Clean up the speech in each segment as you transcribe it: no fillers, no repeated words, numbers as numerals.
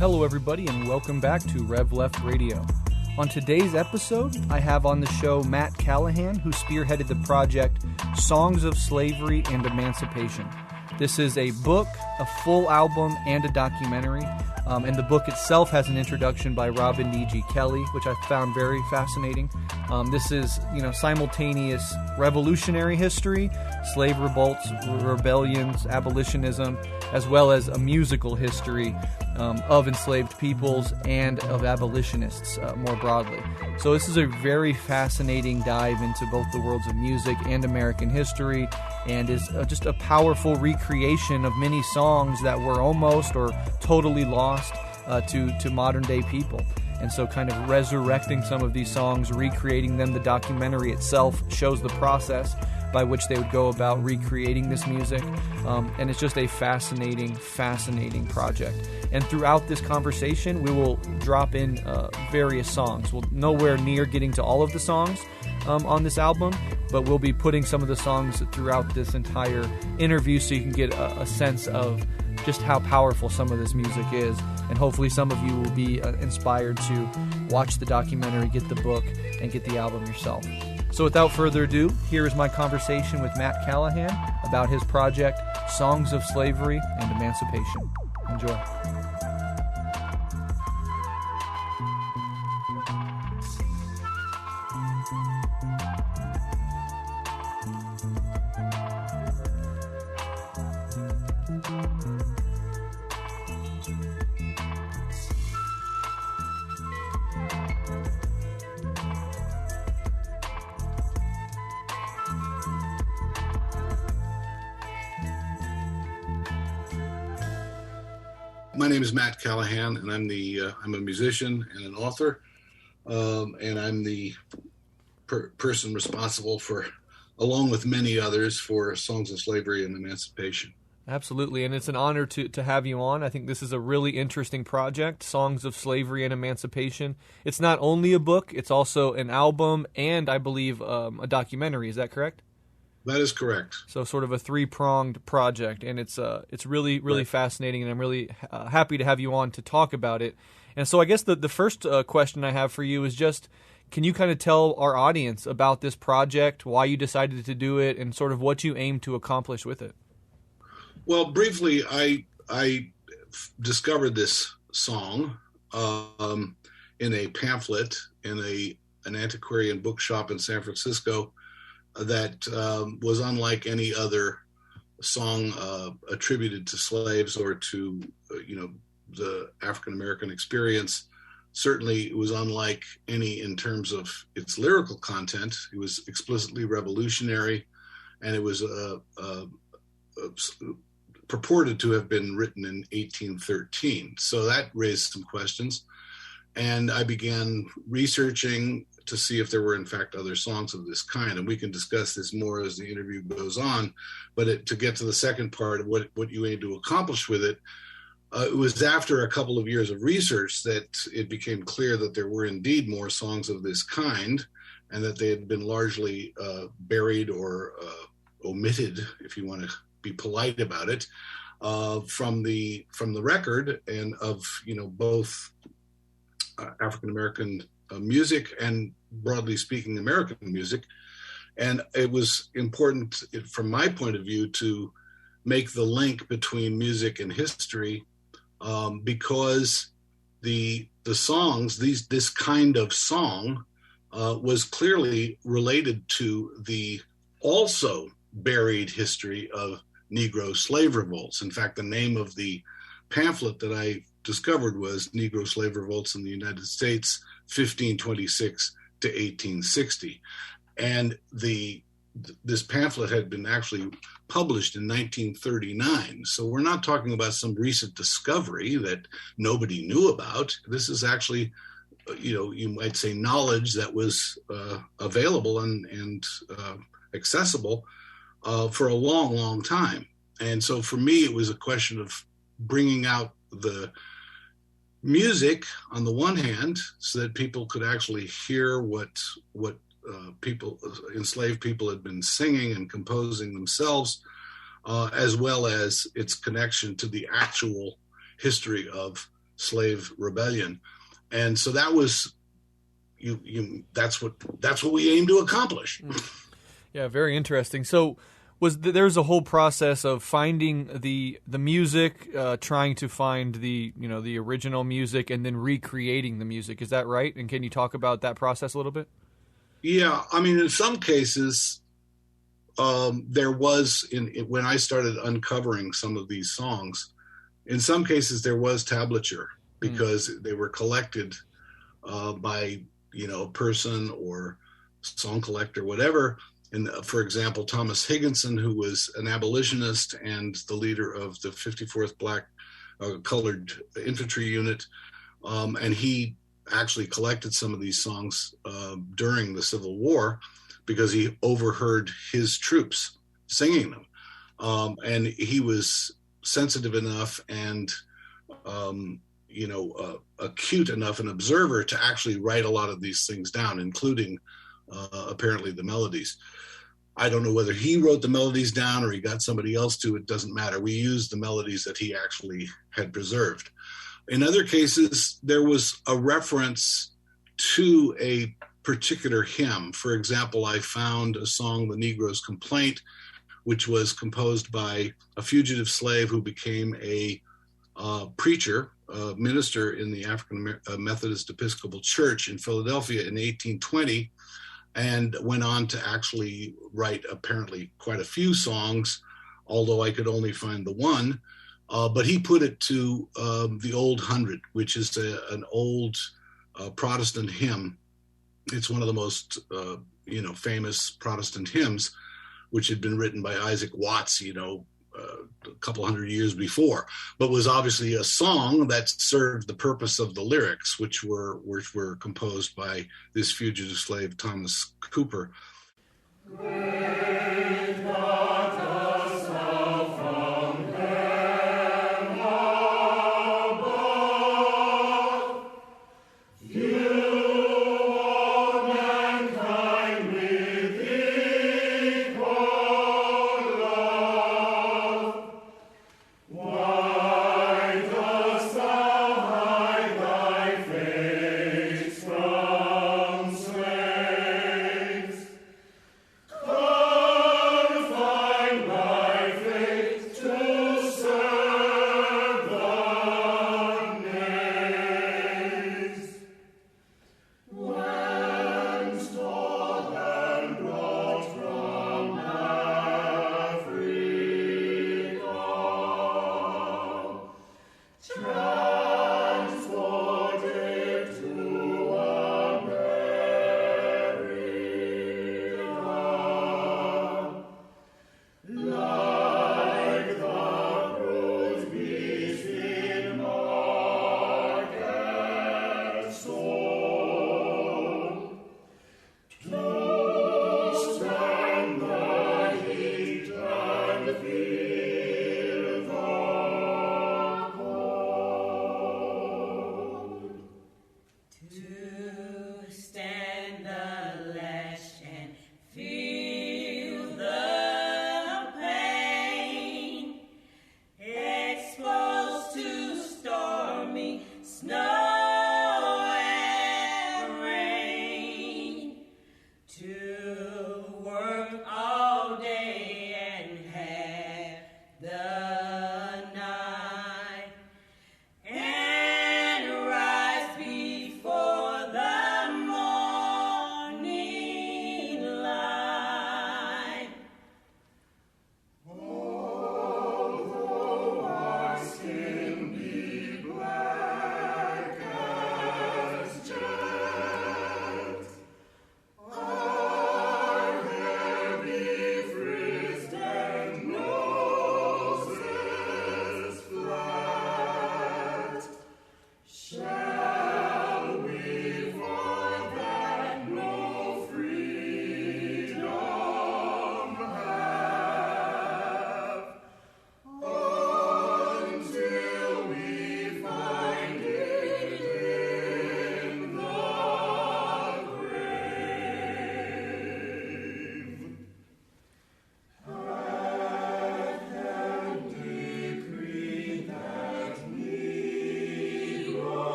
Hello everybody and welcome back to Rev Left Radio. On today's episode, I have on the show Matt Callahan, who spearheaded the project Songs of Slavery and Emancipation. This is a book, a full album, and a documentary. And the book itself has an introduction by Robin D.G. Kelley, which I found very fascinating. This is, simultaneous revolutionary history, slave revolts, rebellions, abolitionism, as well as a musical history of enslaved peoples and of abolitionists more broadly. So this is a very fascinating dive into both the worlds of music and American history, and is just a powerful recreation of many songs that were almost or totally lost to modern day people. And so kind of resurrecting some of these songs, recreating them. The documentary itself shows the process by which they would go about recreating this music. And it's just a fascinating project. And throughout this conversation, we will drop in various songs. We'll nowhere near getting to all of the songs on this album, but we'll be putting some of the songs throughout this entire interview so you can get a sense of just how powerful some of this music is. And hopefully some of you will be inspired to watch the documentary, get the book, and get the album yourself. So without further ado, here is my conversation with Matt Callahan about his project, Songs of Slavery and Emancipation. Enjoy. My name is Matt Callahan, and I'm a musician and an author, and I'm the person responsible for, along with many others, for Songs of Slavery and Emancipation. Absolutely, and it's an honor to have you on. I think this is a really interesting project, Songs of Slavery and Emancipation. It's not only a book, it's also an album and, I believe, a documentary. Is that correct? That is correct. So sort of a three-pronged project, and it's really right. Fascinating, and I'm really happy to have you on to talk about it. And so I guess the first question I have for you is just, can you kind of tell our audience about this project, why you decided to do it, and sort of what you aim to accomplish with it? Well, briefly, I discovered this song in a pamphlet in an antiquarian bookshop in San Francisco that was unlike any other song attributed to slaves or to, the African-American experience. Certainly it was unlike any in terms of its lyrical content. It was explicitly revolutionary, and it was purported to have been written in 1813. So that raised some questions. And I began researching to see if there were, in fact, other songs of this kind. And we can discuss this more as the interview goes on. But to get to the second part of what you aim to accomplish with it, it was after a couple of years of research that it became clear that there were indeed more songs of this kind, and that they had been largely buried or omitted, if you want to be polite about it, from the record, and of both African-American music and, broadly speaking, American music. And it was important, from my point of view, to make the link between music and history, because the songs, this kind of song, was clearly related to the also buried history of Negro slave revolts. In fact, the name of the pamphlet that I discovered was Negro Slave Revolts in the United States, 1526 to 1860. And this pamphlet had been actually published in 1939. So we're not talking about some recent discovery that nobody knew about. This is actually, you might say, knowledge that was available and accessible for a long, long time. And so for me, it was a question of bringing out the music on the one hand, so that people could actually hear what enslaved people had been singing and composing themselves, as well as its connection to the actual history of slave rebellion. And so that was that's what we aim to accomplish. Yeah, very interesting. So there's a whole process of finding the music, trying to find the original music, and then recreating the music. Is that right? And can you talk about that process a little bit? Yeah, I mean, in some cases, there was when I started uncovering some of these songs, in some cases there was tablature because they were collected by a person or song collector, whatever. And for example, Thomas Higginson, who was an abolitionist and the leader of the 54th Black Colored Infantry Unit, and he actually collected some of these songs during the Civil War because he overheard his troops singing them. And he was sensitive enough and, acute enough an observer to actually write a lot of these things down, including apparently the melodies. I don't know whether he wrote the melodies down or he got somebody else to. It doesn't matter. We used the melodies that he actually had preserved. In other cases, there was a reference to a particular hymn. For example, I found a song, The Negro's Complaint, which was composed by a fugitive slave who became a preacher, a minister in the African Methodist Episcopal Church in Philadelphia in 1820, and went on to actually write apparently quite a few songs, although I could only find the one. But he put it to the Old Hundred, which is an old Protestant hymn. It's one of the most famous Protestant hymns, which had been written by Isaac Watts, a couple hundred years before, but was obviously a song that served the purpose of the lyrics, which were composed by this fugitive slave, Thomas Cooper.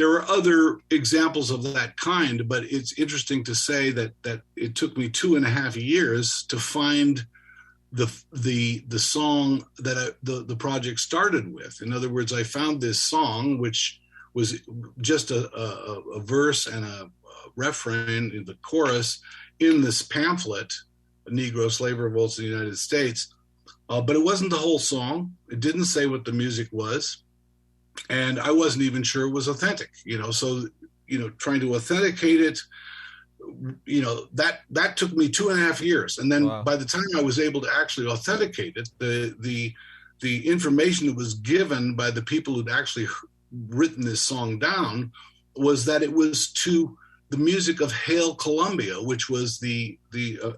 there are other examples of that kind, but it's interesting to say that it took me 2.5 years to find the song that the project started with. In other words, I found this song, which was just a verse and a refrain in the chorus in this pamphlet, Negro Slave Revolts in the United States. But it wasn't the whole song. It didn't say what the music was. And I wasn't even sure it was authentic, so, trying to authenticate it, that took me 2.5 years. And then By the time I was able to actually authenticate it, the information that was given by the people who'd actually written this song down was that it was to the music of Hail Columbia, which was the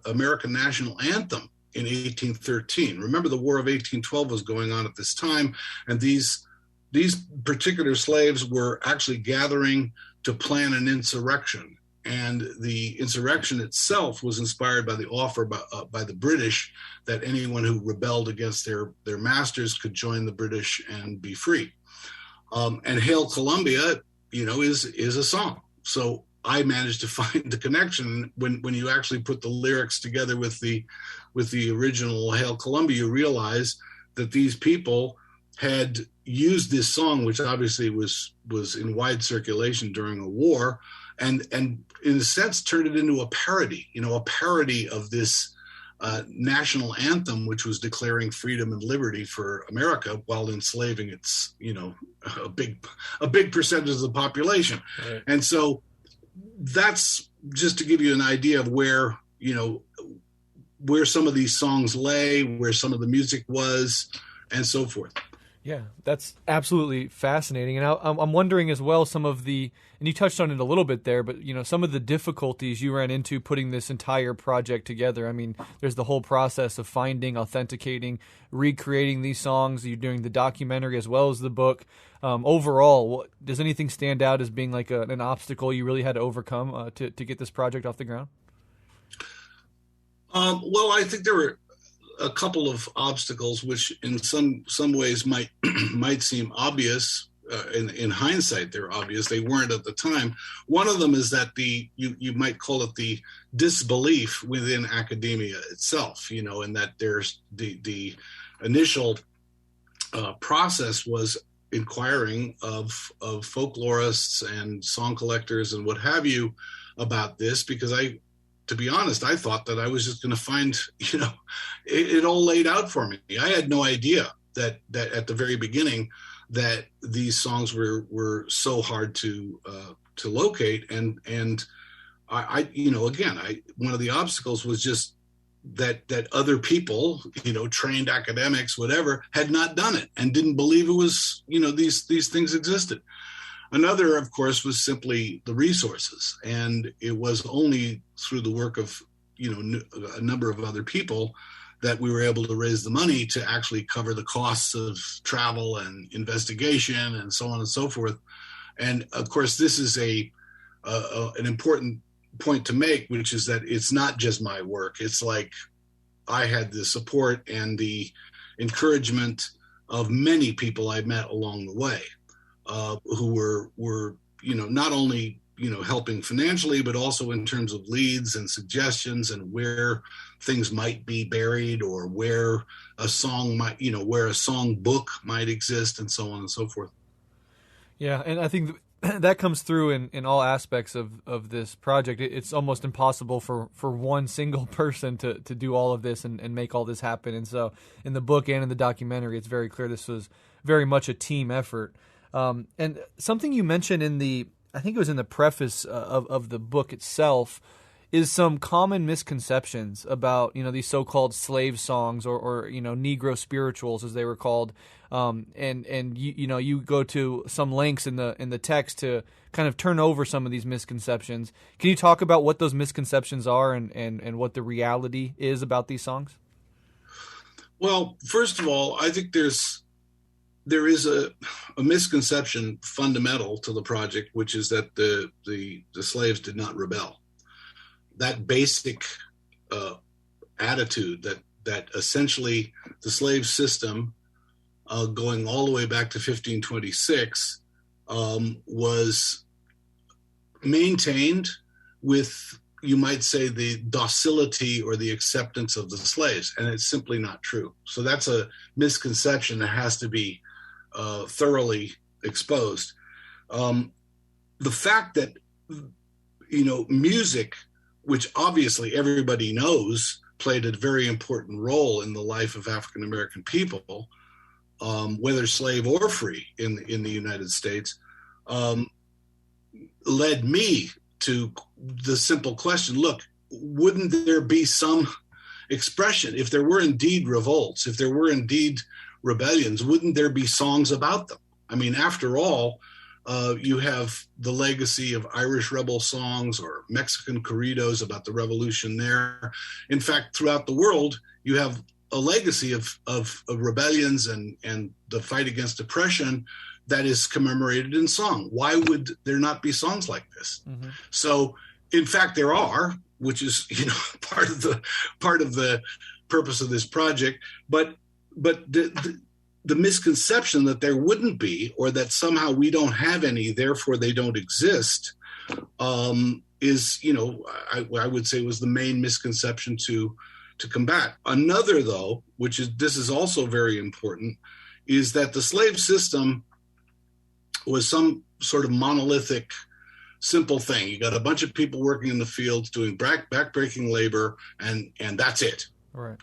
American national anthem in 1813. Remember, the War of 1812 was going on at this time, and these particular slaves were actually gathering to plan an insurrection. And the insurrection itself was inspired by the offer by the British that anyone who rebelled against their masters could join the British and be free. And Hail Columbia, is a song. So I managed to find the connection. When you actually put the lyrics together with the original Hail Columbia, you realize that these people had used this song, which obviously was in wide circulation during a war, and in a sense turned it into a parody, a parody of this national anthem, which was declaring freedom and liberty for America while enslaving its, a big percentage of the population. Right. And so that's just to give you an idea of where some of these songs lay, where some of the music was, and so forth. Yeah, that's absolutely fascinating. And I'm wondering as well some of the, and you touched on it a little bit there, but some of the difficulties you ran into putting this entire project together. I mean, there's the whole process of finding, authenticating, recreating these songs. You're doing the documentary as well as the book. Overall, does anything stand out as being like an obstacle you really had to overcome to get this project off the ground? Well, I think there were a couple of obstacles which in some ways might seem obvious. In hindsight, they're obvious. They weren't at the time. One of them is that you might call it the disbelief within academia itself, and that there's the initial process was inquiring of folklorists and song collectors and what have you about this, because to be honest, I thought that I was just going to find, it all laid out for me. I had no idea that at the very beginning that these songs were so hard to locate. And I again, one of the obstacles was just that other people, trained academics, whatever, had not done it and didn't believe it was, these things existed. Another, of course, was simply the resources. And it was only through the work of, a number of other people that we were able to raise the money to actually cover the costs of travel and investigation and so on and so forth. And of course, this is an important point to make, which is that it's not just my work. It's like I had the support and the encouragement of many people I met along the way. Who were not only helping financially, but also in terms of leads and suggestions and where things might be buried or where a song might, where a song book might exist and so on and so forth. Yeah, and I think that comes through in all aspects of this project. It's almost impossible for one single person to do all of this and make all this happen. And so in the book and in the documentary, it's very clear this was very much a team effort. And something you mentioned I think it was in the preface of the book itself, is some common misconceptions about, these so-called slave songs or Negro spirituals, as they were called. And you go to some lengths in the text to kind of turn over some of these misconceptions. Can you talk about what those misconceptions are and what the reality is about these songs? Well, first of all, I think there is a misconception fundamental to the project, which is that the slaves did not rebel. That basic attitude that essentially the slave system, going all the way back to 1526, was maintained with, you might say, the docility or the acceptance of the slaves, and it's simply not true. So that's a misconception that has to be thoroughly exposed. The fact that, music, which obviously everybody knows played a very important role in the life of African American people, whether slave or free in the United States, led me to the simple question: look, wouldn't there be some expression if there were indeed revolts, if there were indeed rebellions? Wouldn't there be songs about them? I mean, after all, you have the legacy of Irish rebel songs or Mexican corridos about the revolution there. In fact, throughout the world, you have a legacy of rebellions and the fight against oppression that is commemorated in song. Why would there not be songs like this? Mm-hmm. So, in fact, there are, which is part of the purpose of this project. But the misconception that there wouldn't be, or that somehow we don't have any, therefore they don't exist, is, I would say, was the main misconception to combat. Another, though, this is also very important, is that the slave system was some sort of monolithic, simple thing. You got a bunch of people working in the fields doing backbreaking labor, and that's it. Right.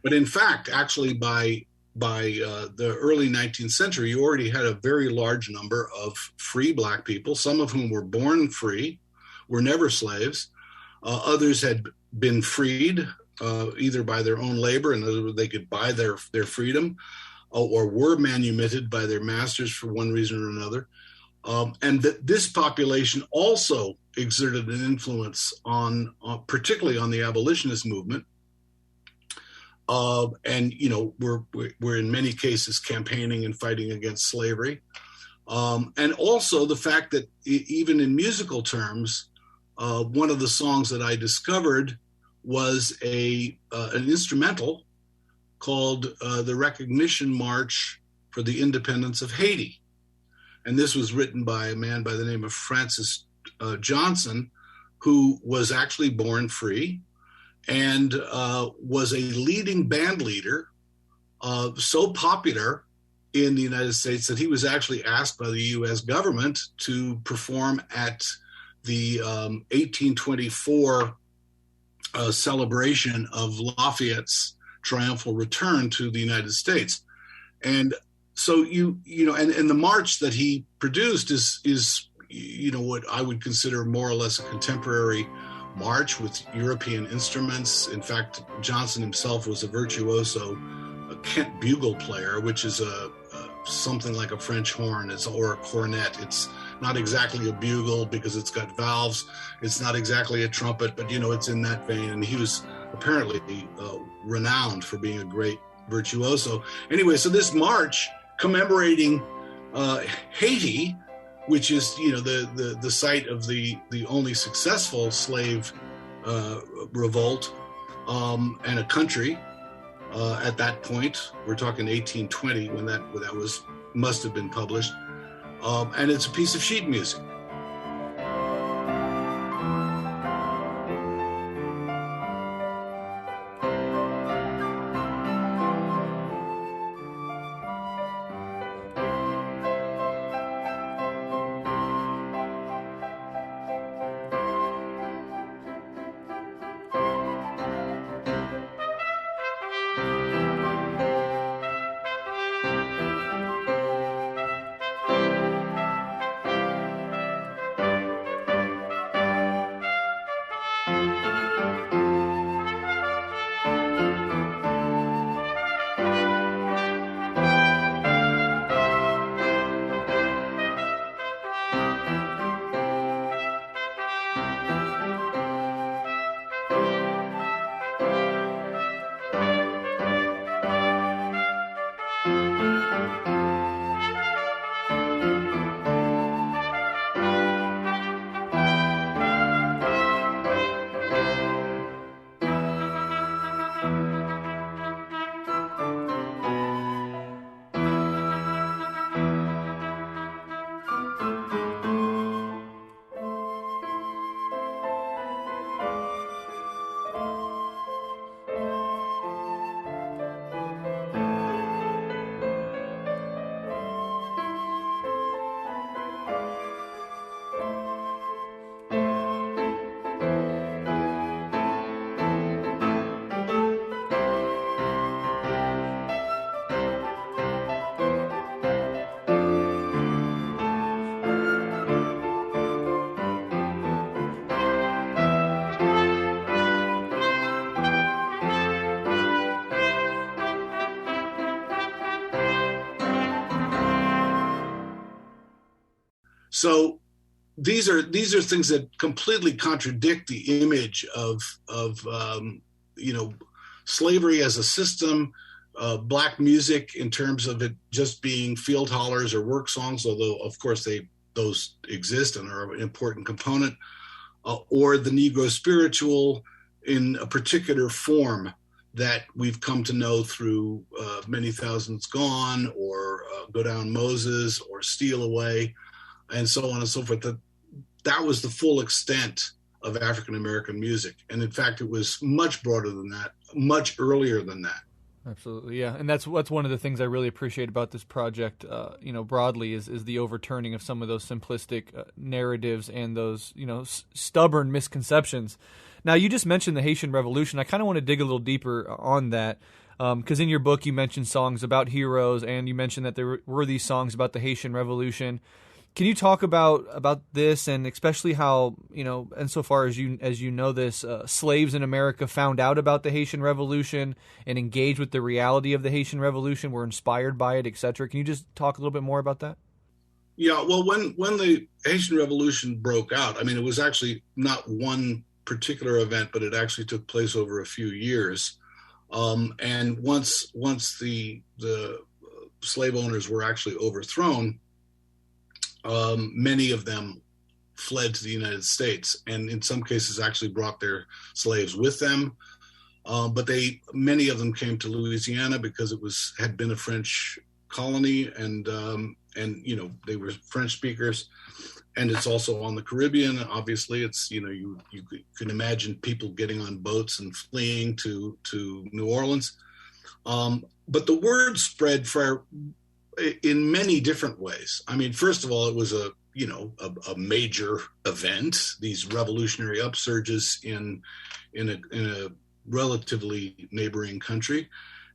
But in fact, actually, by the early 19th century, you already had a very large number of free Black people, some of whom were born free, were never slaves. Others had been freed either by their own labor, in other words, they could buy their freedom, or were manumitted by their masters for one reason or another. And this population also exerted an influence on particularly on the abolitionist movement. And we're in many cases campaigning and fighting against slavery, and also the fact that even in musical terms, one of the songs that I discovered was an instrumental called the Recognition March for the Independence of Hayti, and this was written by a man by the name of Francis Johnson, who was actually born free and was a leading band leader, so popular in the United States that he was actually asked by the U.S. government to perform at the 1824 celebration of Lafayette's triumphal return to the United States. And so and the march that he produced is what I would consider more or less a contemporary march with European instruments. In fact, Johnson himself was a virtuoso, a Kent bugle player, which is something like a French horn or a cornet. It's not exactly a bugle because it's got valves. It's not exactly a trumpet, but it's in that vein. And he was apparently renowned for being a great virtuoso. Anyway, so this march commemorating Haiti, which is the site of the only successful slave revolt and a country at that point. We're talking 1820 when that must have been published, and it's a piece of sheet music. So these are things that completely contradict the image of slavery as a system, black music in terms of it just being field hollers or work songs, although of course those exist and are an important component, or the Negro spiritual in a particular form that we've come to know through Many Thousands Gone, or Go Down Moses, or Steal Away, and so on and so forth. That was the full extent of African American music. And in fact, it was much broader than that, much earlier than that. Absolutely, yeah, and that's one of the things I really appreciate about this project, broadly, is the overturning of some of those simplistic narratives and those, stubborn misconceptions. Now, you just mentioned the Haitian Revolution. I kind of want to dig a little deeper on that, because in your book you mentioned songs about heroes, and you mentioned that there were these songs about the Haitian Revolution. Can you talk about this, and especially how, insofar as you know this, slaves in America found out about the Haitian Revolution and engaged with the reality of the Haitian Revolution, were inspired by it, etc.? Can you just talk a little bit more about that? Yeah, well, when the Haitian Revolution broke out, I mean, it was actually not one particular event, but it actually took place over a few years. And once the slave owners were actually overthrown, many of them fled to the United States, and in some cases actually brought their slaves with them. But many of them came to Louisiana because it had been a French colony, and they were French speakers. And it's also on the Caribbean. Obviously, it's you can imagine people getting on boats and fleeing to New Orleans. But the word spread in many different ways. I mean, first of all, it was a major event. These revolutionary upsurges in a relatively neighboring country,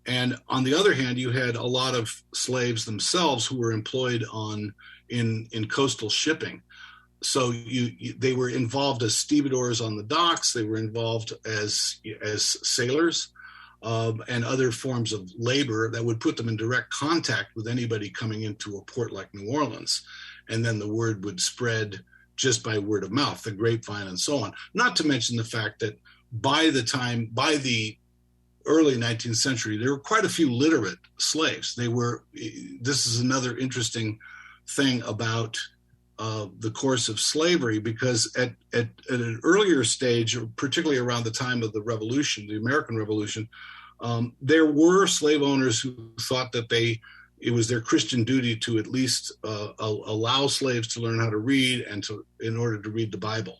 and on the other hand, you had a lot of slaves themselves who were employed in coastal shipping. So they were involved as stevedores on the docks. They were involved as sailors. And other forms of labor that would put them in direct contact with anybody coming into a port like New Orleans. And then the word would spread just by word of mouth, the grapevine and so on. Not to mention the fact that by the early 19th century, there were quite a few literate slaves. This is another interesting thing about the course of slavery, because at an earlier stage, particularly around the time of the Revolution, the American Revolution, there were slave owners who thought that it was their Christian duty to at least allow slaves to learn how to read and in order to read the Bible.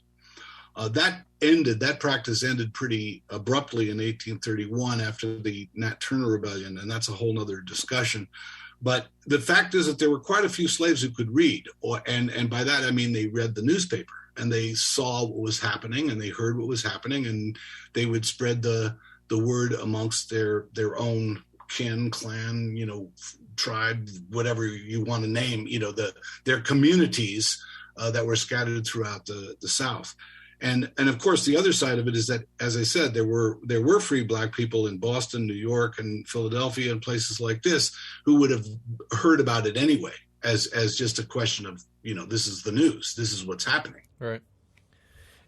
That practice ended pretty abruptly in 1831 after the Nat Turner Rebellion, and that's a whole nother discussion. But the fact is that there were quite a few slaves who could read, and by that I mean they read the newspaper and they saw what was happening and they heard what was happening, and they would spread the word amongst their own kin, clan, tribe, whatever you want to name, their communities that were scattered throughout the South. And of course, the other side of it is that, as I said, there were free Black people in Boston, New York, and Philadelphia, and places like this, who would have heard about it anyway, as just a question of, this is the news, this is what's happening. Right.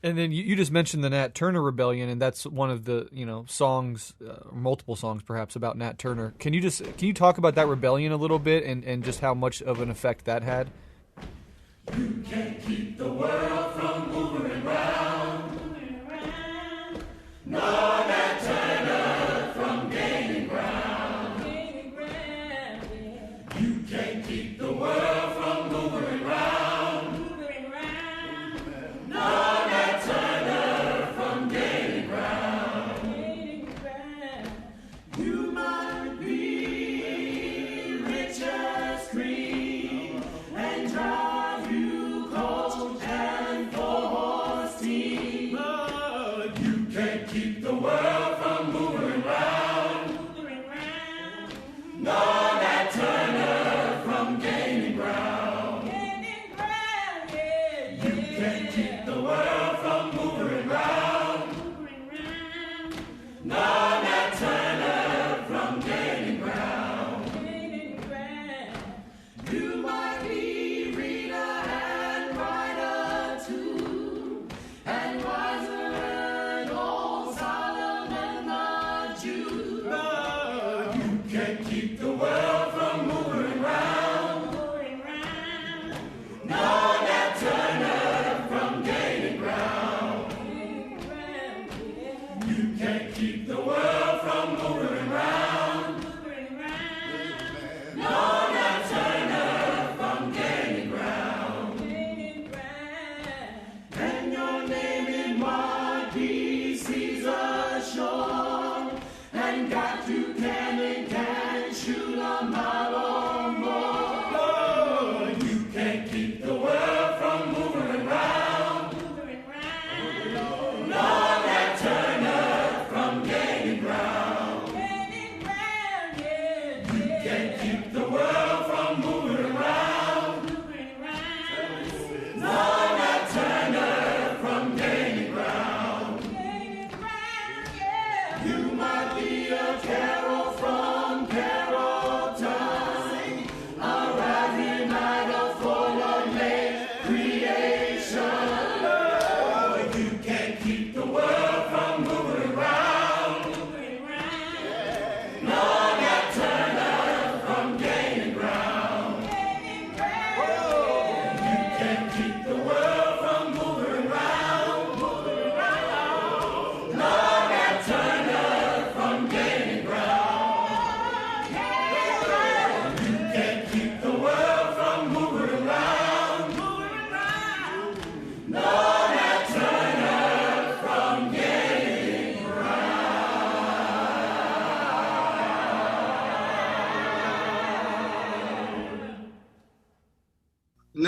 And then you just mentioned the Nat Turner Rebellion, and that's one of the songs, multiple songs perhaps, about Nat Turner. Can you talk about that rebellion a little bit, and just how much of an effect that had? You can't keep the world from moving around, nor Nat Turner from gaining ground. You can't keep the world from moving around, nor Nat Turner from gaining ground. You might be rich as cream and drive you coach and go.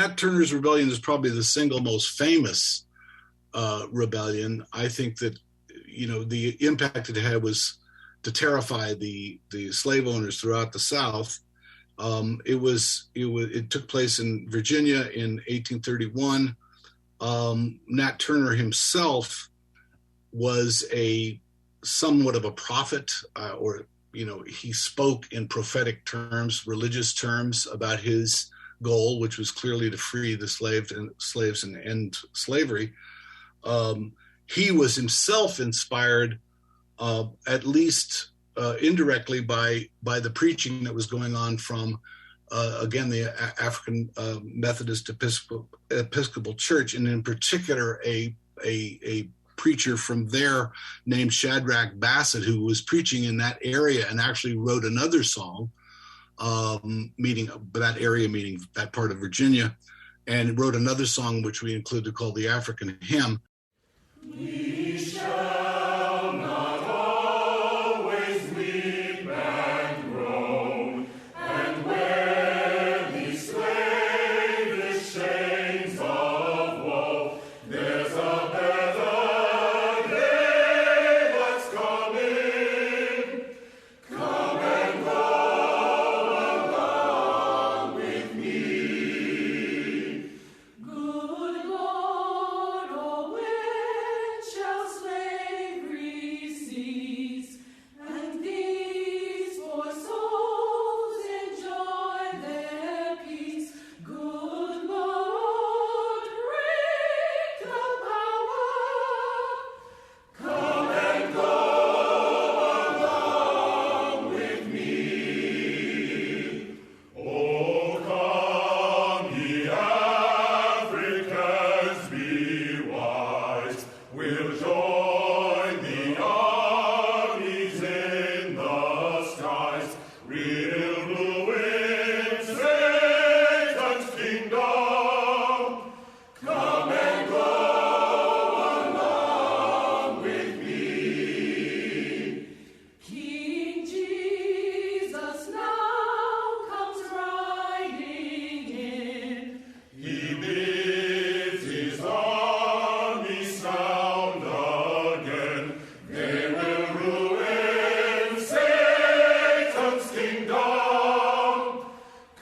Nat Turner's rebellion is probably the single most famous rebellion. I think that, the impact it had was to terrify the slave owners throughout the South. It took place in Virginia in 1831. Nat Turner himself was somewhat of a prophet, he spoke in prophetic terms, religious terms about his goal, which was clearly to free the slaves and end slavery. He was himself inspired, at least indirectly, by the preaching that was going on from, again, the African Methodist Episcopal Church, and in particular a preacher from there named Shadrach Bassett, who was preaching in that area and actually wrote another song, meaning that part of Virginia, and wrote another song which we included called the African Hymn. We shall not always weep and groan, and wear these slavish chains of woe. There's a better day that's coming. Come and go along with me. Good Lord, oh, when shall slavery cease, and these poor souls enjoy their peace? Good Lord, bring the power. Come and go along with me. Oh, come ye Africans, be wise. We'll join the armies in the skies. We'll ruin Satan's kingdom. Come and go along with me. King Jesus now comes riding in. He bids his army sound again. They will ruin Satan's kingdom.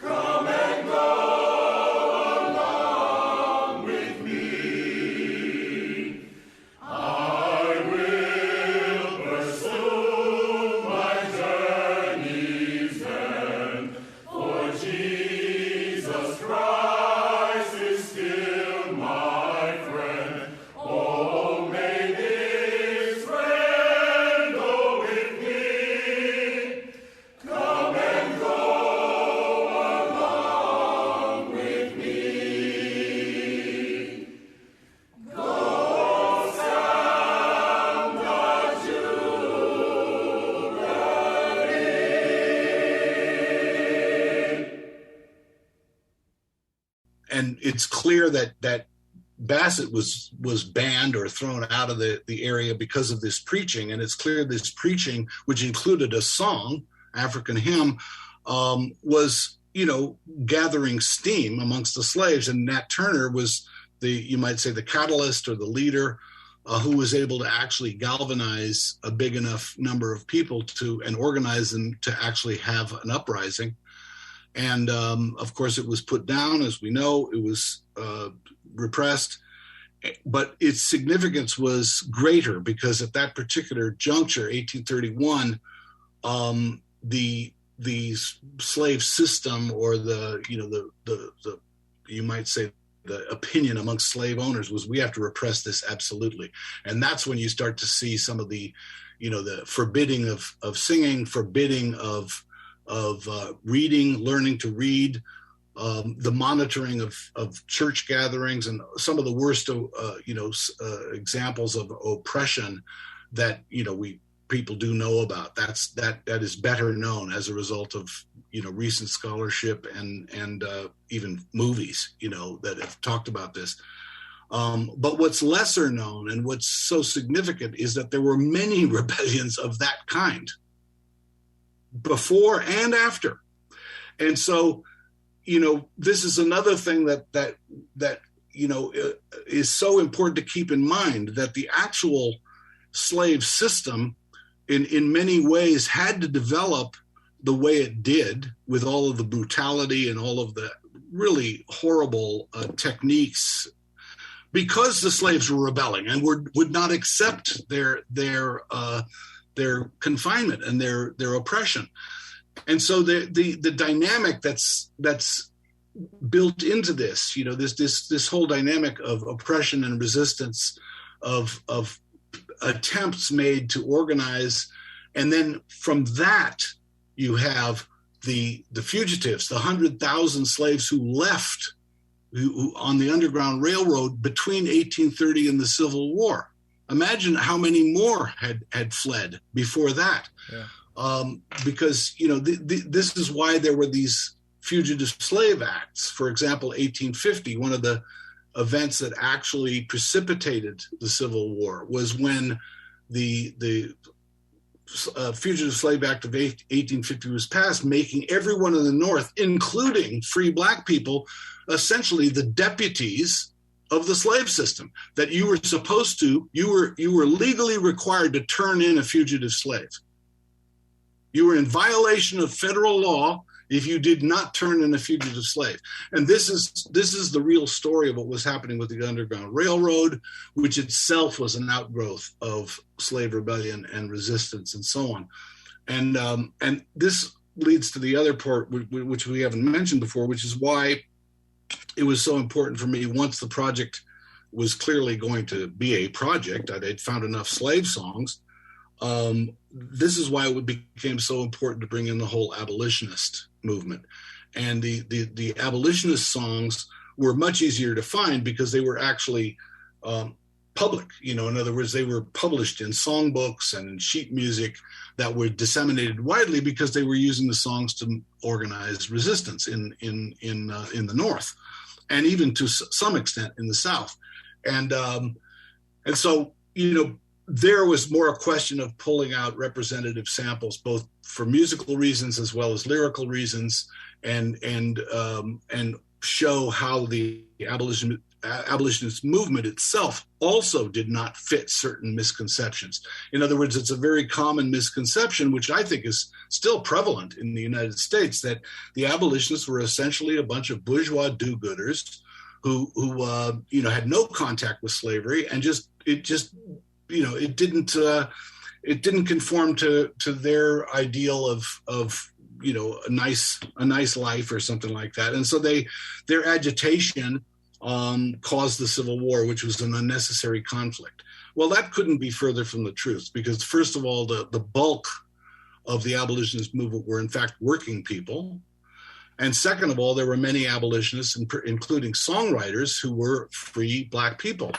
Come and go along with me. I will pursue my journey's end, for Jesus Christ is still my friend. Oh, may this friend go with me. Come and go along with me. Go sound the jubilee. And it's clear that Bassett was banned or thrown out of the area because of this preaching. And it's clear this preaching, which included a song, African Hymn, was, gathering steam amongst the slaves. And Nat Turner was you might say, the catalyst or the leader who was able to actually galvanize a big enough number of people and organize them to actually have an uprising. And of course, it was put down, as we know. It was repressed, but its significance was greater because at that particular juncture, 1831, the slave system, or the you might say the opinion amongst slave owners, was we have to repress this absolutely. And that's when you start to see some of the forbidding of singing, forbidding of reading, learning to read, the monitoring of church gatherings, and some of the worst examples of oppression that people do know about. That is better known as a result of recent scholarship and even movies that have talked about this. But what's lesser known and what's so significant is that there were many rebellions of that kind before and after. And so this is another thing that is so important to keep in mind, that the actual slave system in many ways had to develop the way it did, with all of the brutality and all of the really horrible techniques, because the slaves were rebelling and would not accept their confinement and their oppression. And so the dynamic that's built into this, this whole dynamic of oppression and resistance, of attempts made to organize, and then from that you have the fugitives, the 100,000 slaves who left on the Underground Railroad between 1830 and the Civil War. Imagine how many more had fled before that. Yeah. Because this is why there were these Fugitive Slave Acts. For example, 1850, one of the events that actually precipitated the Civil War was when the Fugitive Slave Act of 1850 was passed, making everyone in the North, including free black people, essentially the deputies of the slave system. That you were legally required to turn in a fugitive slave. You were in violation of federal law if you did not turn in a fugitive slave. And this is the real story of what was happening with the Underground Railroad, which itself was an outgrowth of slave rebellion and resistance and so on. And this leads to the other part, which we haven't mentioned before, which is why it was so important for me, once the project was clearly going to be a project, I'd found enough slave songs. This is why it became so important to bring in the whole abolitionist movement. And the abolitionist songs were much easier to find because they were actually public. In other words, they were published in songbooks and in sheet music that were disseminated widely because they were using the songs to organize resistance in the North, and even to some extent in the South. And so, there was more a question of pulling out representative samples, both for musical reasons as well as lyrical reasons, and show how the abolitionist movement itself also did not fit certain misconceptions. In other words, it's a very common misconception, which I think is still prevalent in the United States, that the abolitionists were essentially a bunch of bourgeois do-gooders who had no contact with slavery, and it didn't conform to their ideal of a nice life or something like that. And so their agitation caused the Civil War, which was an unnecessary conflict. Well, that couldn't be further from the truth, because first of all, the bulk of the abolitionist movement were in fact working people. And second of all, there were many abolitionists, including songwriters, who were free black people.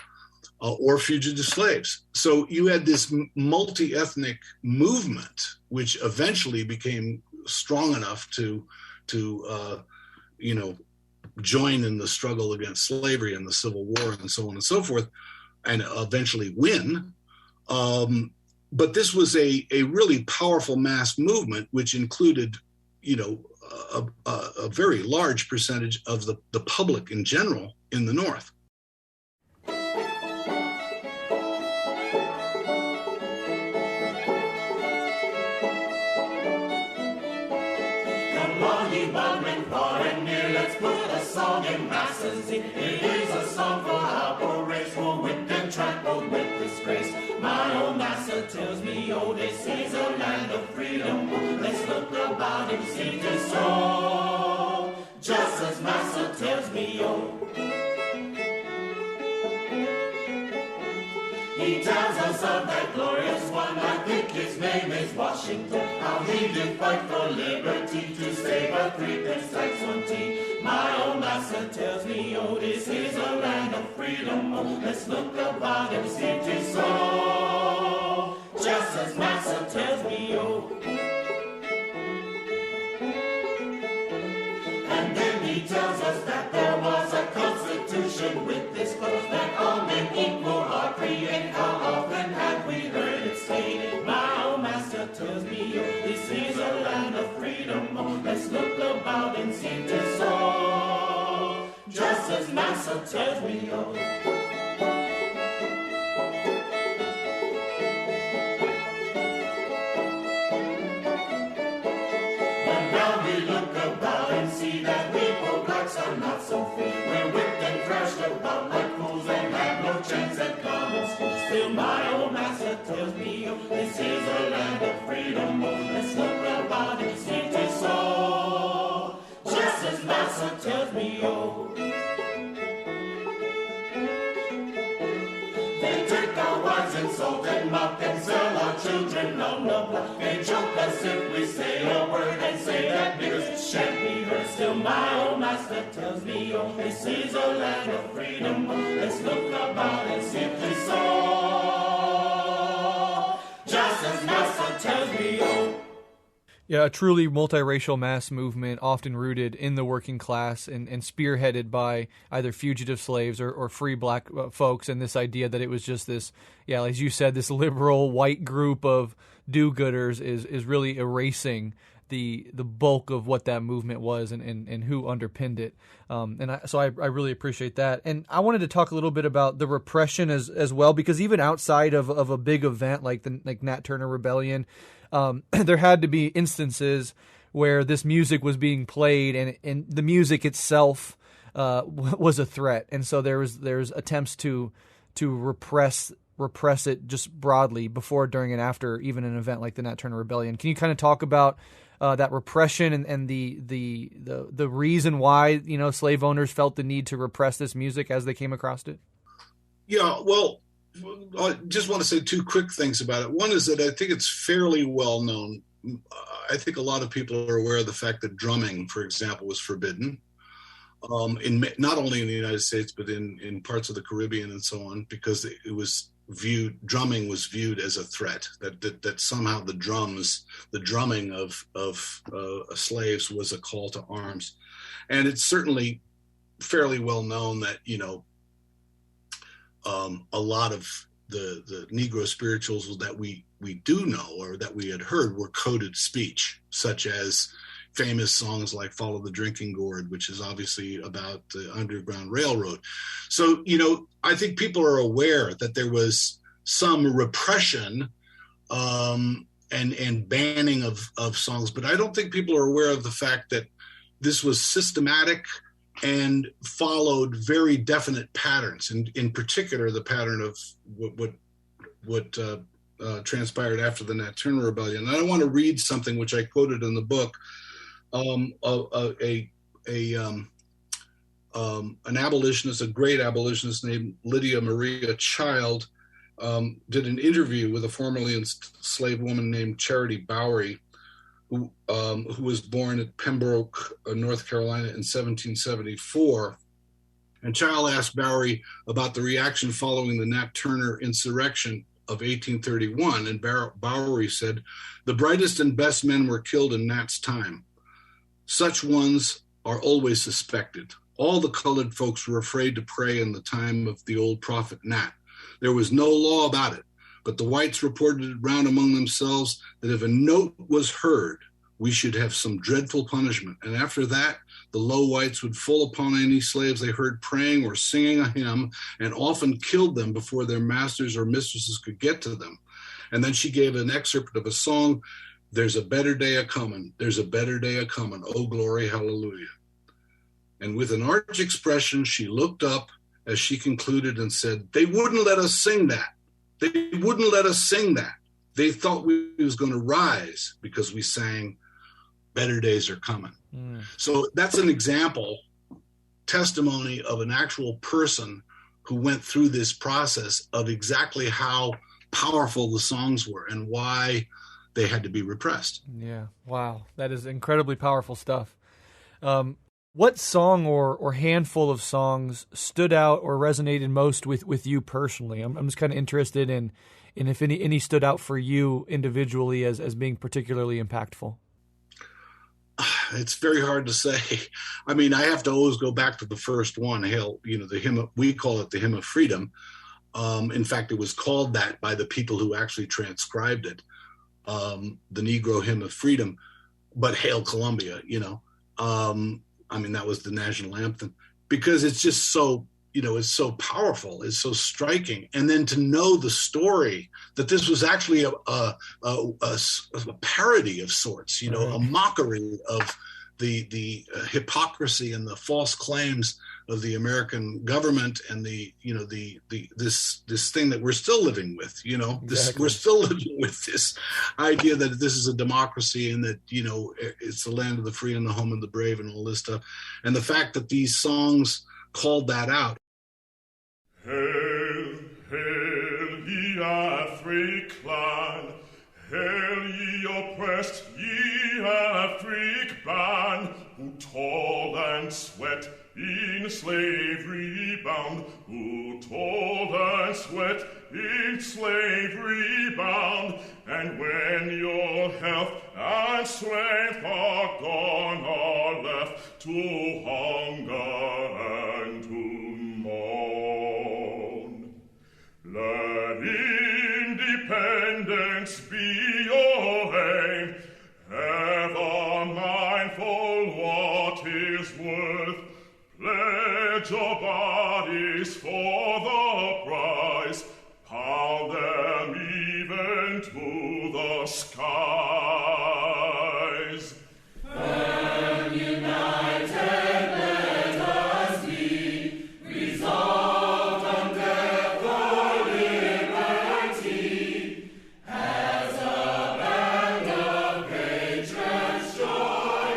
Or fugitive slaves. So you had this multi-ethnic movement, which eventually became strong enough to join in the struggle against slavery and the Civil War and so on and so forth, and eventually win. But this was a really powerful mass movement, which included, a very large percentage of the public in general in the North. In masses, it is a song for our race, for wit and trampled with disgrace. My old master tells me, oh, this is a land of freedom. Let's look about and see this so. Just as master tells me, oh. He tells us of that glorious one, I think his name is Washington. How he did fight for liberty to save a 3-pence tax on tea. My old master tells me, oh, this is a land of freedom. Oh, let's look about and see it is so. Just as master tells me, oh. And then he tells us that there was a constitution with this clause that all men equal are created. How often have we heard it stated? My old master tells me, oh, this is a land of freedom. Oh, let's look about and see it is so. tells me, oh. But now we look about and see that we poor blacks are not so free. We're whipped and thrashed about like fools and have no chance at common school. Still my old master tells me, oh, this is a land of freedom. Oh, let's look about and see it so. Just as master tells me, oh. They take our wives and salt and mock and sell our children on the block. They choke us if we say a word and say that niggers shan't be heard. Still my old master tells me, oh, this is a land of freedom. Let's look about and see if it's so. Just as master tells me, oh. Yeah, a truly multiracial mass movement, often rooted in the working class and spearheaded by either fugitive slaves or free black folks, and this idea that it was just this, yeah, as you said, this liberal white group of do-gooders is really erasing the bulk of what that movement was and who underpinned it. So I really appreciate that. And I wanted to talk a little bit about the repression as well, because even outside of a big event like the Nat Turner Rebellion, there had to be instances where this music was being played and the music itself was a threat. And so there's attempts to repress it just broadly before, during, and after even an event like the Nat Turner Rebellion. Can you kind of talk about that repression and the reason why, slave owners felt the need to repress this music as they came across it? Yeah, well, I just want to say two quick things about it. One is that I think it's fairly well known. I think a lot of people are aware of the fact that drumming, for example, was forbidden, not only in the United States, but in parts of the Caribbean and so on, because drumming was viewed as a threat, that somehow the drumming of slaves was a call to arms. And it's certainly fairly well known that, a lot of the Negro spirituals that we do know or that we had heard were coded speech, such as famous songs like Follow the Drinking Gourd, which is obviously about the Underground Railroad. So, I think people are aware that there was some repression and banning of songs, but I don't think people are aware of the fact that this was systematic and followed very definite patterns, and in particular the pattern of what transpired after the Nat Turner Rebellion. And I want to read something which I quoted in the book. An abolitionist, a great abolitionist named Lydia Maria Child, did an interview with a formerly enslaved woman named Charity Bowery, who was born at Pembroke, North Carolina in 1774. And Child asked Bowery about the reaction following the Nat Turner insurrection of 1831. And Bowery said, "The brightest and best men were killed in Nat's time. Such ones are always suspected. All the colored folks were afraid to pray in the time of the old prophet Nat. There was no law about it, but the whites reported it round among themselves that if a note was heard, we should have some dreadful punishment. And after that, the low whites would fall upon any slaves they heard praying or singing a hymn, and often killed them before their masters or mistresses could get to them." And then she gave an excerpt of a song, "There's a better day a-comin', there's a better day a-comin', oh glory, hallelujah." And with an arch expression, she looked up as she concluded and said, "They wouldn't let us sing that. They wouldn't let us sing that. They thought we was going to rise because we sang, better days are coming." So that's an example, testimony of an actual person who went through this process of exactly how powerful the songs were and why they had to be repressed. Yeah. Wow. That is incredibly powerful stuff. What song or handful of songs stood out or resonated most with you personally? I'm just kind of interested in if any stood out for you individually as being particularly impactful. It's very hard to say. I mean, I have to always go back to the first one, Hail, the hymn, we call it the Hymn of Freedom. In fact, it was called that by the people who actually transcribed it, the Negro Hymn of Freedom, but Hail Columbia, I mean, that was the national anthem, because it's just so is so powerful, is so striking. And then to know the story that this was actually a parody of sorts, a mockery of the hypocrisy and the false claims of the American government, and this thing that we're still living with, we're still living with this idea that this is a democracy and that, it's the land of the free and the home of the brave and all this stuff. And the fact that these songs called that out. Hail, hail, ye African, hail ye oppressed, ye Afric band, who toil and sweat in slavery bound, who toil and sweat in slavery bound, and when your health and strength are gone, are left to hunger and to mourn. Let independence be your aim, ever mindful what is worth. Pledge your bodies for the prize, pound them even to the skies. And united let us be, resolved on death or liberty, as a band of patriots' joy,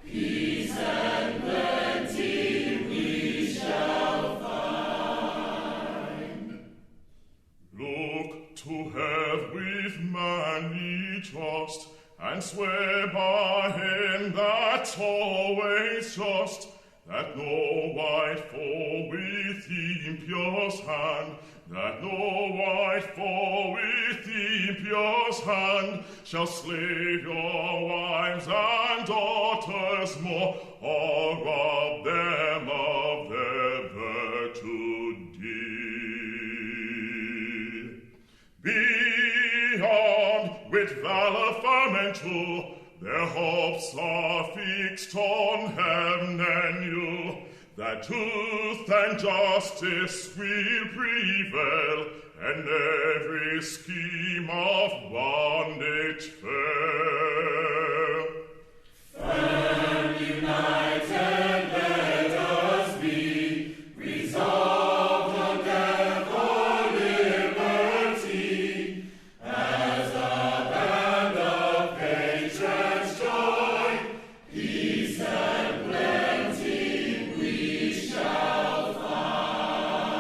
peace and plenty we shall find. Look to have with manly trust, and swear by him that's always just, that no white foe with impious hand, that no white foe with impious hand shall slave your wives and daughters more, or rob them of their virtue dear. Beyond, with valor firm and true, their hopes are fixed on heaven and you, that truth and justice will prevail, and every scheme of bondage fail. Firm united let us be, resolved on death or liberty, as a band of patriots' joy, peace and plenty we shall find.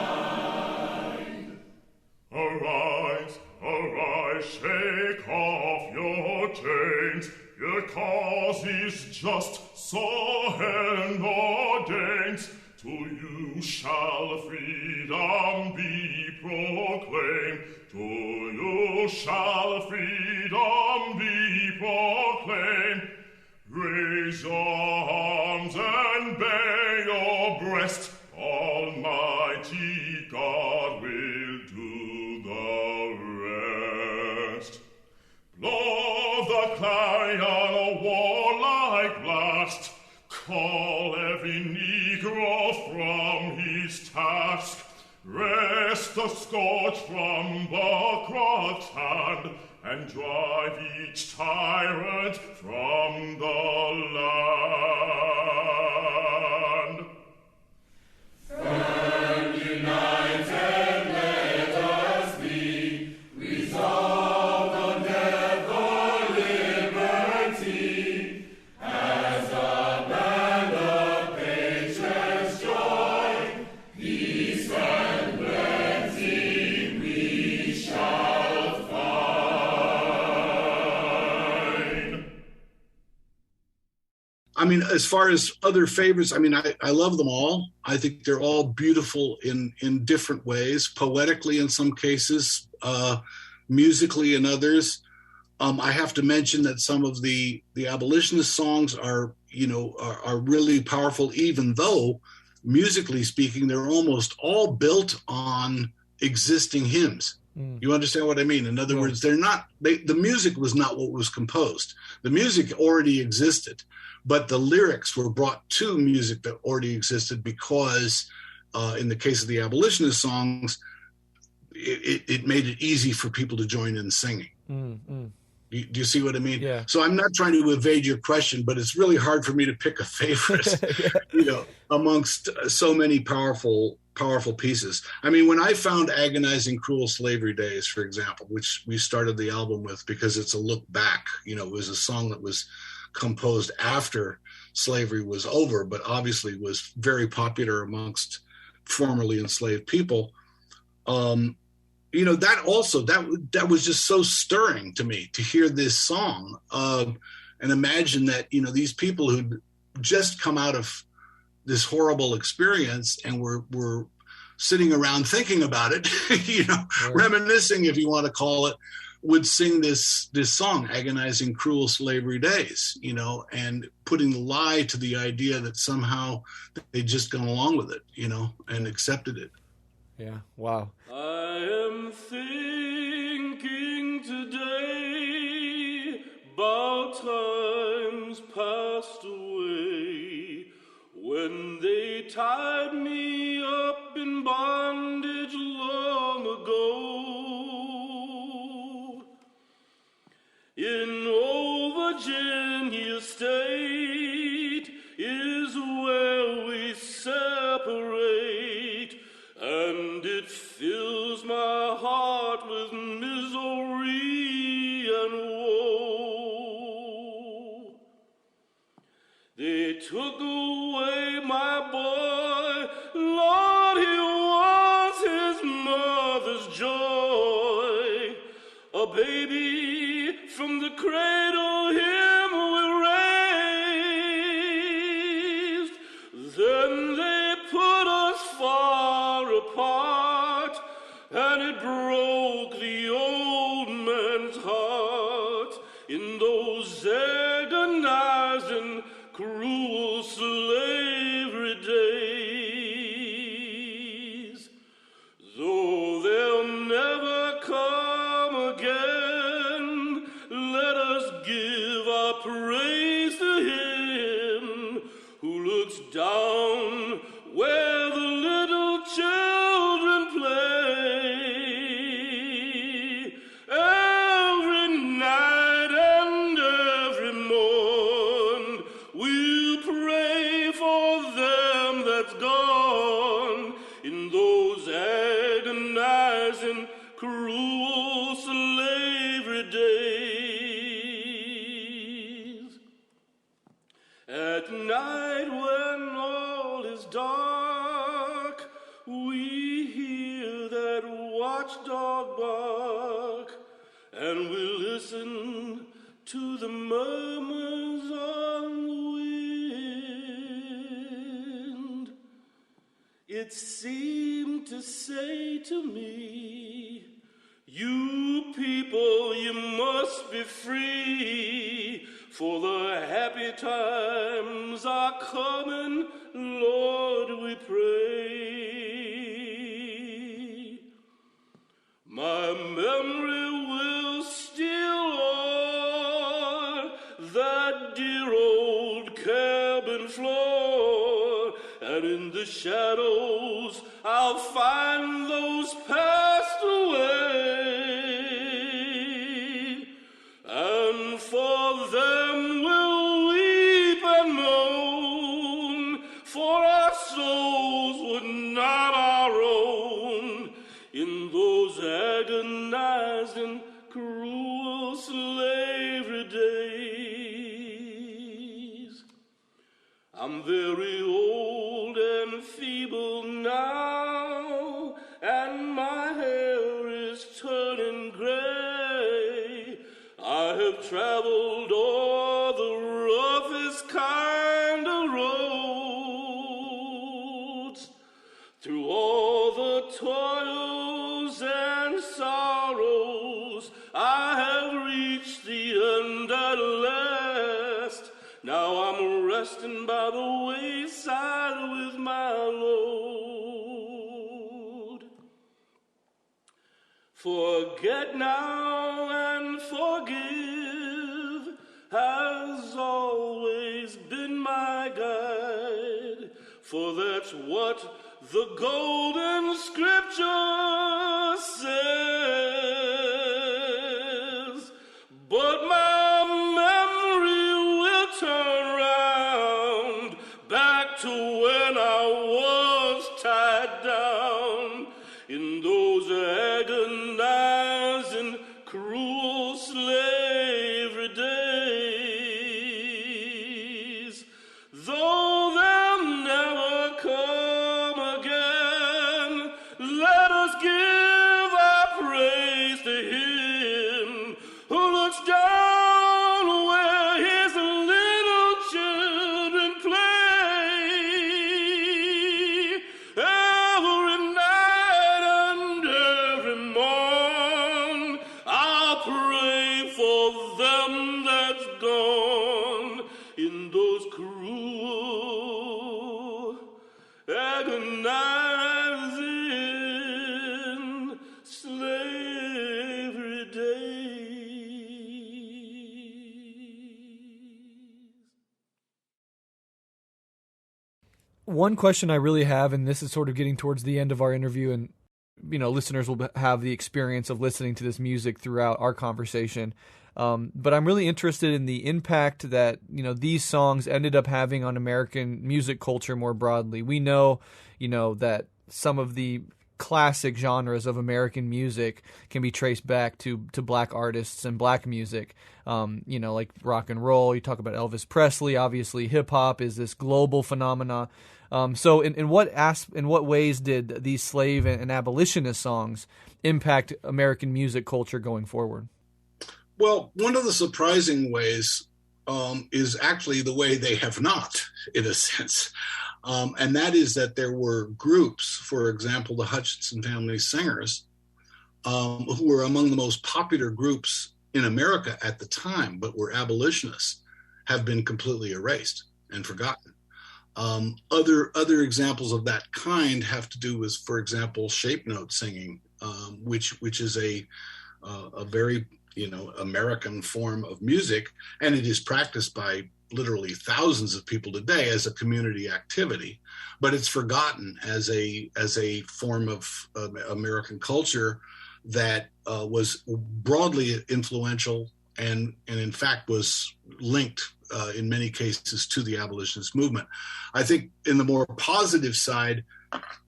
Arise, arise, shake off your chains, your cause is just, so heaven ordains. To you shall freedom be proclaimed, to you shall freedom be proclaimed. Raise your arms and bare your breast, Almighty God will do the rest. Blow the clarion, a warlike blast, call every Negro from his task, wrest the scourge from Buckroft's hand, and drive each tyrant from the land. Firm united let us be, resolved on death or liberty, as a band of patriots' joy, peace and plenty we shall find. I mean, as far as other favorites, I mean, I love them all. I think they're all beautiful in different ways, poetically in some cases, musically in others. I have to mention that some of the abolitionist songs are really powerful, even though, musically speaking, they're almost all built on existing hymns. You understand what I mean? In other words, the music was not what was composed. The music already existed, but the lyrics were brought to music that already existed because in the case of the abolitionist songs, it made it easy for people to join in singing. Mm-hmm. Do you see what I mean? Yeah. So I'm not trying to evade your question, but it's really hard for me to pick a favorite, Yeah. amongst so many powerful pieces. I mean, when I found Agonizing Cruel Slavery Days, for example, which we started the album with because it's a look back, it was a song that was composed after slavery was over, but obviously was very popular amongst formerly enslaved people. That was just so stirring to me to hear this song, and imagine that, these people who'd just come out of this horrible experience and were sitting around thinking about it, reminiscing, if you want to call it, would sing this song, Agonizing Cruel Slavery Days, and putting the lie to the idea that somehow they'd just gone along with it, and accepted it. Yeah, wow. I am thinking today about times passed away, when they tied me up in bondage long ago. In old Virginia State is where we separate, and it fills my heart with misery and woe. They took away my boy, Lord, he was his mother's joy. A baby from the cradle him we raised. Then they put us far apart, and it broke the old man's heart in those agonizing, cruel slavery days. Though they'll never come again, let us give our praise to him who looks down where the little children play. Every night and every morn we'll pray for them that's gone in those agonizing, cruel slavery days. At night when all is dark, we hear that watchdog bark, and we listen to the murmurs on the wind. It seemed to say to me, you people, you must be free, for the happy times are coming, Lord, we pray. My memory will still o'er that dear old cabin floor, and in the shadows I'll find those passed away, and for them we'll weep and moan, for our souls were not our own in those agonizing, cruel slavery days. I'm very old and feeble now, and my hair is turning gray. I have traveled all the roughest kind of roads, through all the toils and sorrows. I have reached the end at last. Now I'm resting by the wayside with my load. Forget now and forgive has always been my guide, for that's what the golden scripture says, but my memory will turn round back to when I was tied down in those agonizing, cruel slavery days. Though they'll never come again, let us give our praise to Him who looks down where His little children play. Every night and every morn, I'll pray for them that's gone in those cruel, agonizing slavery days. One question I really have, and this is sort of getting towards the end of our interview, and listeners will have the experience of listening to this music throughout our conversation. But I'm really interested in the impact that these songs ended up having on American music culture more broadly. We know, that some of the classic genres of American music can be traced back to black artists and black music. Like rock and roll. You talk about Elvis Presley. Obviously, hip hop is this global phenomena. So in what ways did these slave and abolitionist songs impact American music culture going forward? Well, one of the surprising ways is actually the way they have not, in a sense. And that is that there were groups, for example, the Hutchinson Family Singers, who were among the most popular groups in America at the time, but were abolitionists, have been completely erased and forgotten. Other examples of that kind have to do with, for example, shape note singing, which is a very American form of music, and it is practiced by literally thousands of people today as a community activity, but it's forgotten as a form of American culture that was broadly influential and in fact was linked in many cases to the abolitionist movement. I think in the more positive side,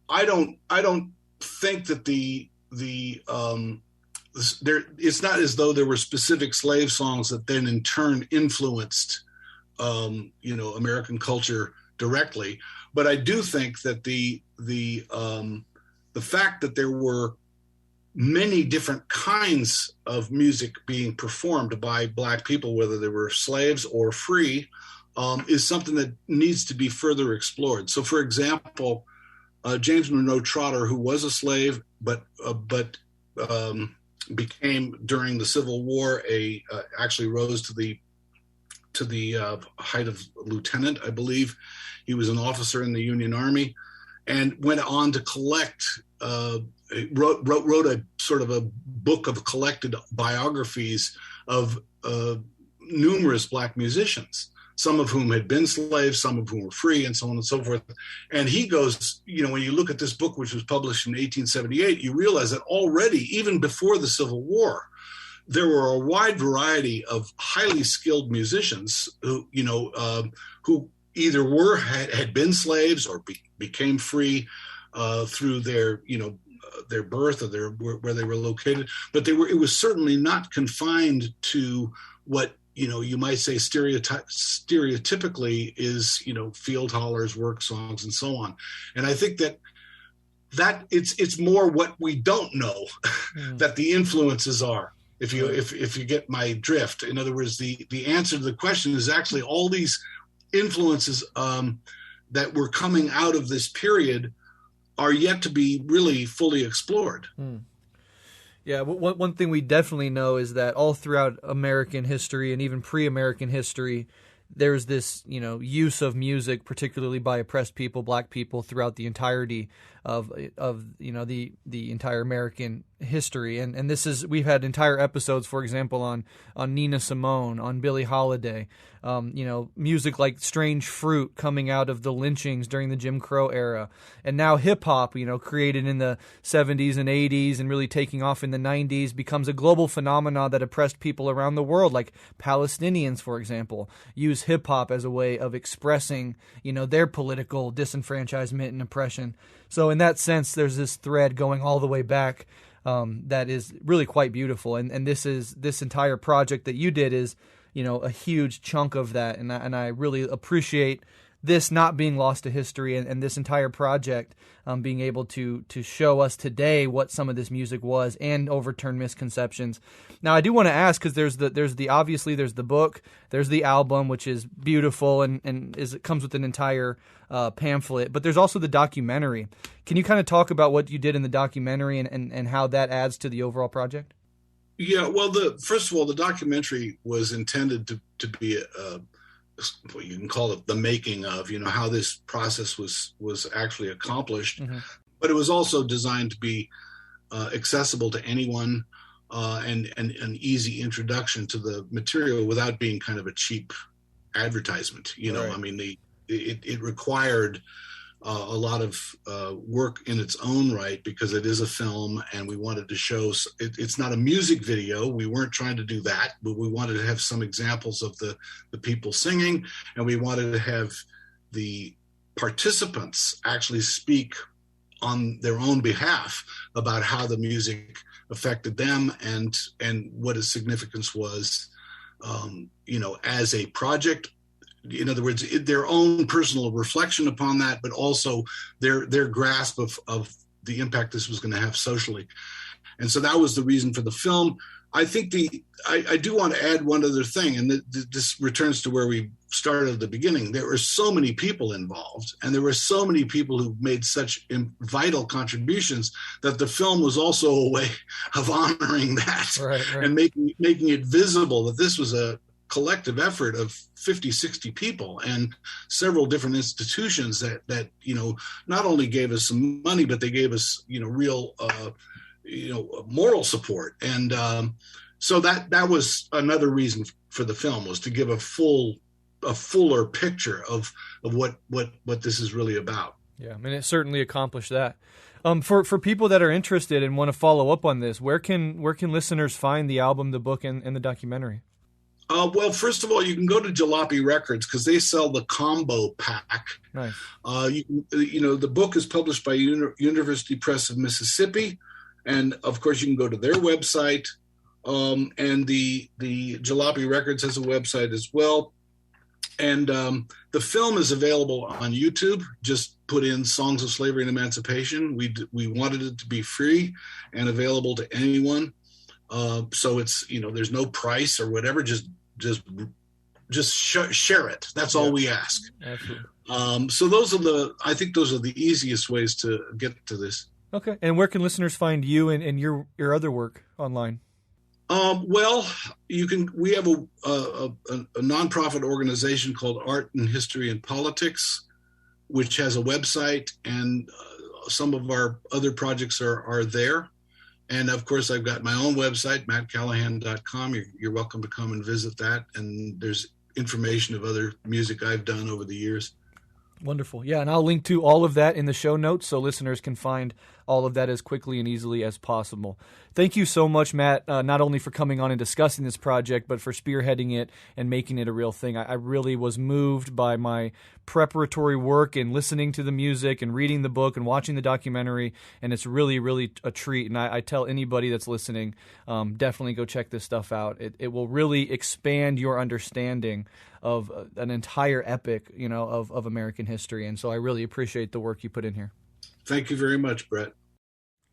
I don't think that it's not as though there were specific slave songs that then in turn influenced American culture directly, but I do think that the fact that there were many different kinds of music being performed by Black people, whether they were slaves or free, is something that needs to be further explored. So, for example, James Monroe Trotter, who was a slave, but became during the Civil War actually rose to the height of lieutenant, I believe. He was an officer in the Union Army and went on to collect. Wrote a sort of a book of collected biographies of numerous Black musicians, some of whom had been slaves, some of whom were free, and so on and so forth. And he goes, when you look at this book, which was published in 1878, you realize that already, even before the Civil War, there were a wide variety of highly skilled musicians who either had been slaves or became free through their birth or where they were located. But it was certainly not confined to what you might say stereotypically is field hollers, work songs, and so on. And I think that it's more what we don't know that the influences are. If you get my drift. In other words, the answer to the question is actually all these influences that were coming out of this period are yet to be really fully explored. Yeah, one thing we definitely know is that all throughout American history and even pre-American history, there's this, use of music, particularly by oppressed people, Black people, throughout the entirety of the entire American history. And this is, we've had entire episodes, for example, on Nina Simone, on Billie Holiday, music like Strange Fruit coming out of the lynchings during the Jim Crow era, and now hip hop, created in the 70s and 80s and really taking off in the 90s, becomes a global phenomenon that oppressed people around the world, like Palestinians, for example, use hip hop as a way of expressing, their political disenfranchisement and oppression. So in that sense, there's this thread going all the way back that is really quite beautiful. And this entire project that you did is, a huge chunk of that. And I really appreciate this not being lost to history, and this entire project being able to show us today what some of this music was and overturn misconceptions. Now, I do want to ask, because there's the book, there's the album, which is beautiful and it comes with an entire pamphlet, but there's also the documentary. Can you kind of talk about what you did in the documentary and how that adds to the overall project? Yeah, well, first of all, the documentary was intended to be what you can call it the making of, how this process was actually accomplished. Mm-hmm. But it was also designed to be accessible to anyone and an easy introduction to the material without being kind of a cheap advertisement. Right. I mean, it required a lot of work in its own right, because it is a film and we wanted to show it's not a music video. We weren't trying to do that, but we wanted to have some examples of the people singing, and we wanted to have the participants actually speak on their own behalf about how the music affected them and what its significance was, as a project. In other words, their own personal reflection upon that, but also their grasp of the impact this was going to have socially. And so that was the reason for the film. I think I do want to add one other thing, and this returns to where we started at the beginning. There were so many people involved, and there were so many people who made such vital contributions that the film was also a way of honoring that, right. And making it visible that this was a collective effort of 50, 60 people and several different institutions that not only gave us some money, but they gave us real moral support. And so that was another reason for the film, was to give a fuller picture of what this is really about. Yeah, I mean, it certainly accomplished that. For people that are interested and want to follow up on this, where can listeners find the album, the book, and the documentary? Well, first of all, you can go to Jalopy Records, because they sell the combo pack. Nice. The book is published by University Press of Mississippi, and of course you can go to their website. And the Jalopy Records has a website as well. And the film is available on YouTube. Just put in "Songs of Slavery and Emancipation." We wanted it to be free and available to anyone. So it's, there's no price or whatever, just share it. That's all we ask. Absolutely. So I think those are the easiest ways to get to this. Okay. And where can listeners find you and your other work online? Well, we have a nonprofit organization called Art and History and Politics, which has a website, and some of our other projects are there. And of course, I've got my own website, mattcallahan.com. You're welcome to come and visit that. And there's information of other music I've done over the years. Wonderful. Yeah, and I'll link to all of that in the show notes so listeners can find all of that as quickly and easily as possible. Thank you so much, Matt, not only for coming on and discussing this project, but for spearheading it and making it a real thing. I really was moved by my preparatory work and listening to the music and reading the book and watching the documentary, and it's really, really a treat. And I tell anybody that's listening, definitely go check this stuff out. It will really expand your understanding of an entire epic, of American history. And so I really appreciate the work you put in here. Thank you very much, Brett.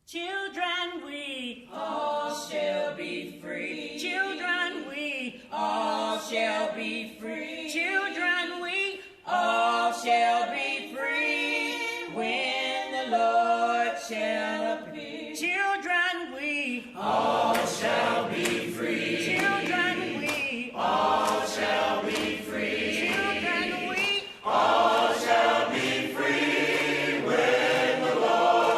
Children, we all shall be free. Children, we all shall be free. Children, we all shall be free when the Lord shall appear. Children, we all shall be free. Children, we all shall be free. Children, we all shall be free when the Lord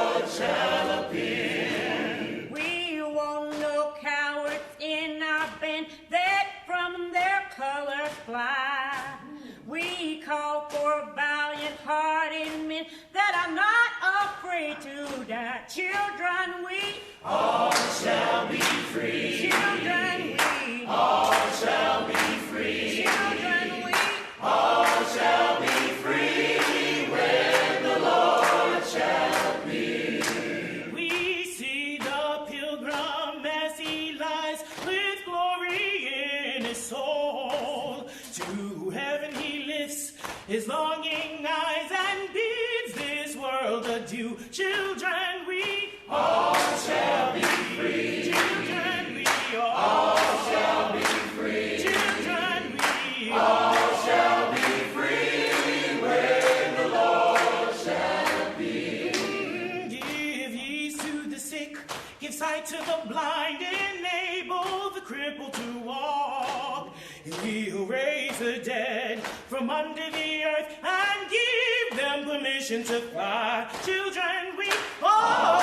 his soul. To heaven he lifts his longing eyes and bids this world adieu. Children, we all shall be free. Children, we all shall be free. Children, we all shall be free when the Lord shall be. Give ease to the sick, give sight to the blind, enable the crippled to walk. He'll raise the dead from under the earth and give them permission to fly. Children, we all